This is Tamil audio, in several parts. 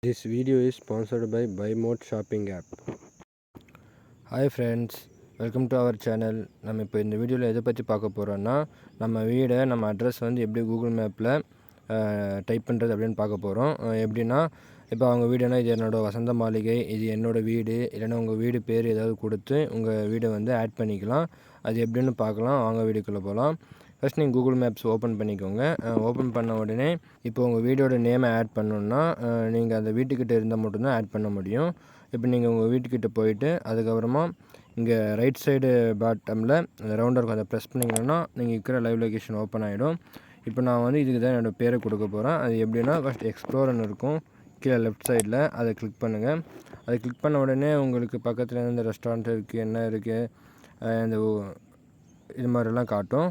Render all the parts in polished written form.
This video is sponsored by BuyMode shopping app. Hi friends, welcome to our channel. நம்ம இப்போ இந்த வீடியோவில் எதை பற்றி பார்க்க போகிறோன்னா, நம்ம அட்ரஸ் வந்து எப்படி கூகுள் மேப்பில் டைப் பண்ணுறது அப்படின்னு பார்க்க போகிறோம். எப்படின்னா, இப்போ அவங்க வீடுனா இது என்னோடய வசந்த மாளிகை, இது என்னோடய வீடு, இல்லைன்னா உங்கள் வீடு பேர் ஏதாவது கொடுத்து உங்கள் வீடை வந்து ஆட் பண்ணிக்கலாம். அது எப்படின்னு பார்க்கலாம். வாங்க வீடியோக்குள்ளே போகலாம். ஃபஸ்ட் நீங்கள் கூகுள் மேப்ஸ் ஓப்பன் பண்ணிக்கோங்க. ஓப்பன் பண்ண உடனே இப்போ உங்கள் வீடோட நேமை ஆட் பண்ணணுன்னா நீங்கள் அந்த வீட்டுக்கிட்ட இருந்தால் மட்டும்தான் ஆட் பண்ண முடியும். இப்போ நீங்கள் உங்கள் வீட்டுக்கிட்ட போயிட்டு அதுக்கப்புறமா இங்கே ரைட் சைடு பாட்டமில் ரவுண்டாக இருக்கும், அதை ப்ரெஸ் பண்ணிங்கன்னா நீங்கள் இருக்கிற லைவ் லொக்கேஷன் ஓப்பன் ஆகிடும். இப்போ நான் வந்து இதுக்கு தான் என்னோடய பேரை கொடுக்க போகிறேன். அது எப்படின்னா, ஃபஸ்ட் எக்ஸ்ப்ளோர்னு இருக்கும் கீழே லெஃப்ட் சைடில், அதை கிளிக் பண்ணுங்கள். அதை கிளிக் பண்ண உடனே உங்களுக்கு பக்கத்தில் எந்த ரெஸ்டாரண்ட் இருக்குது, என்ன இருக்குது, இந்த இது மாதிரிலாம் காட்டும்.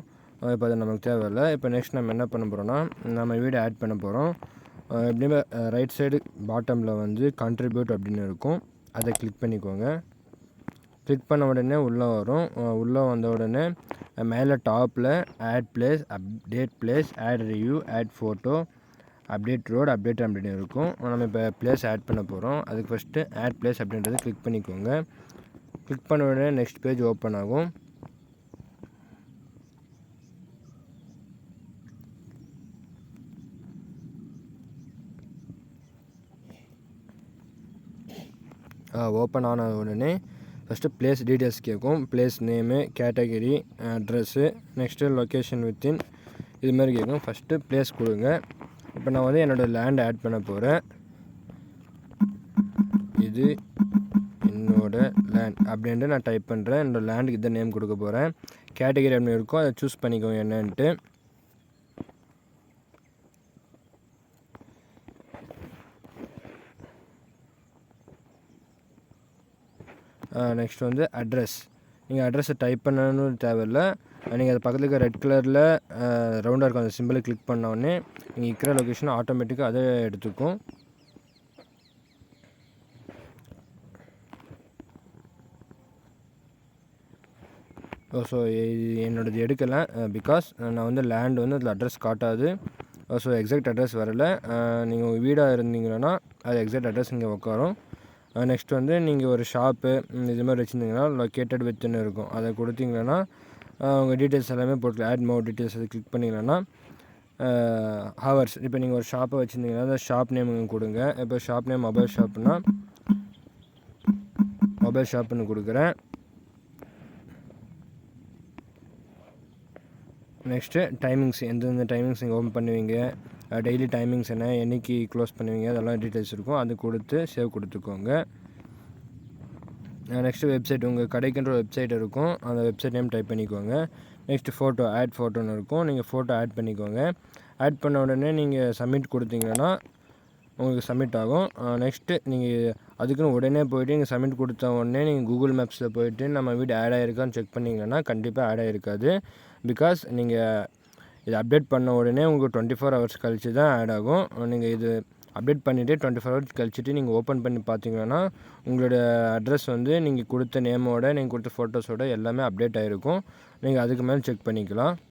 இப்போ அது நமக்கு தேவையில்லை. இப்போ நெக்ஸ்ட் நம்ம என்ன பண்ண போகிறோன்னா, நம்ம வீடு ஆட் பண்ண போகிறோம். எப்படியுமே ரைட் சைடு பாட்டமில் வந்து கான்ட்ரிபியூட் அப்படின்னு இருக்கும், அதை கிளிக் பண்ணிக்கோங்க. கிளிக் பண்ண உடனே உள்ளே வரும். உள்ளே வந்த உடனே மேலே டாப்பில் add place, update place, add review, add photo, update road, update அப்படின்னு இருக்கும். நம்ம இப்போ பிளேஸ் ஆட் பண்ண போகிறோம். அதுக்கு ஃபஸ்ட்டு ஆட் பிளேஸ் அப்படின்றத கிளிக் பண்ணிக்கோங்க. கிளிக் பண்ண உடனே நெக்ஸ்ட் பேஜ் ஓப்பன் ஆகும். ஓப்பன் ஆன உடனே ஃபஸ்ட்டு பிளேஸ் டீட்டெயில்ஸ் கேட்கும். Place name, category, address, next location within இது மாதிரி கேட்கும். ஃபஸ்ட்டு பிளேஸ் கொடுங்க. இப்போ நான் வந்து என்னோடய லேண்ட் ஆட் பண்ண போகிறேன். இது என்னோடய லேண்ட் அப்படின்ட்டு நான் டைப் பண்ணுறேன். என்னோடய லேண்டுக்கு இதை நேம் கொடுக்க போகிறேன். கேட்டகிரி அப்படின்னு இருக்கும், அதை சூஸ் பண்ணிக்கோங்க என்னன்ட்டு. நெக்ஸ்ட் வந்து அட்ரஸ். நீங்கள் அட்ரஸை டைப் பண்ணணும்னு தேவையில்லை. நீங்கள் அது பக்கத்தில் இருக்க ரெட் கலரில் ரவுண்டாக இருக்கும் அந்த சிம்பிளை கிளிக் பண்ண உடனே நீங்கள் இருக்கிற லொக்கேஷன் ஆட்டோமேட்டிக்காக அதை எடுத்துக்கும். ஸோ என்னோடது எடுக்கலை, பிகாஸ் நான் வந்து லேண்ட் வந்து அதில் அட்ரஸ் காட்டாது. ஸோ எக்ஸாக்ட் அட்ரஸ் வரலை. நீங்கள் உங்கள் வீடாக இருந்தீங்கன்னா அது எக்ஸாக்ட் அட்ரஸ் இங்கே உட்காரும். நெக்ஸ்ட் வந்து நீங்கள் ஒரு ஷாப்பு இது மாதிரி வச்சுருந்தீங்கன்னா லொக்கேட்டட் வித்துன்னு இருக்கும், அதை கொடுத்தீங்கன்னா உங்கள் டீட்டெயில்ஸ் எல்லாமே போட்டு ஆட் மோர் டீட்டெயில்ஸ் அதை கிளிக் பண்ணிங்கன்னா ஹவர்ஸ். இப்போ நீங்கள் ஒரு ஷாப்பை வச்சுருந்தீங்கன்னா அந்த ஷாப் நேம் கொடுங்க. இப்போ ஷாப் நேம் மொபைல் ஷாப்புன்னா மொபைல் ஷாப்புன்னு கொடுக்குறேன். நெக்ஸ்ட்டு டைமிங்ஸ், எந்தெந்த டைமிங்ஸ் நீங்கள் ஓப்பன் பண்ணுவீங்க, டெய்லி டைமிங்ஸ் என்ன, என்றைக்கு க்ளோஸ் பண்ணுவீங்க, அதெல்லாம் டீட்டெயில்ஸ் இருக்கும். அது கொடுத்து சேவ் கொடுத்துக்கோங்க. நெக்ஸ்ட்டு வெப்சைட், உங்கள் கடைக்குன்ற வெப்சைட் இருக்கும், அந்த வெப்சைட் நேம் டைப் பண்ணிக்கோங்க. நெக்ஸ்ட்டு ஃபோட்டோ, ஆட் ஃபோட்டோன்னு இருக்கும், நீங்கள் ஃபோட்டோ ஆட் பண்ணிக்கோங்க. ஆட் பண்ண உடனே நீங்கள் சப்மிட் கொடுத்தீங்கன்னா உங்களுக்கு சப்மிட் ஆகும். நெக்ஸ்ட்டு நீங்கள் அதுக்குன்னு உடனே போய்ட்டு நீங்கள் சப்மிட் கொடுத்த உடனே நீங்கள் கூகுள் மேப்ஸில் போய்ட்டு நம்ம வீடு ஆட் ஆகிருக்கான்னு செக் பண்ணிங்கன்னா கண்டிப்பாக ஆட் ஆகிருக்காது. பிகாஸ் நீங்கள் இது அப்டேட் பண்ண உடனே உங்களுக்கு 24 ஹவர்ஸ் கழித்து தான் ஆட் ஆகும். நீங்கள் இது அப்டேட் பண்ணிவிட்டு 24 ஹவர்ஸ் கழிச்சுட்டு நீங்கள் ஓப்பன் பண்ணி பார்த்தீங்கன்னா உங்களோட அட்ரஸ் வந்து நீங்கள் கொடுத்த நேமோட, நீங்கள் கொடுத்த ஃபோட்டோஸோட எல்லாமே அப்டேட் ஆகிருக்கும். நீங்கள் அதுக்கு மேலே செக் பண்ணிக்கலாம்.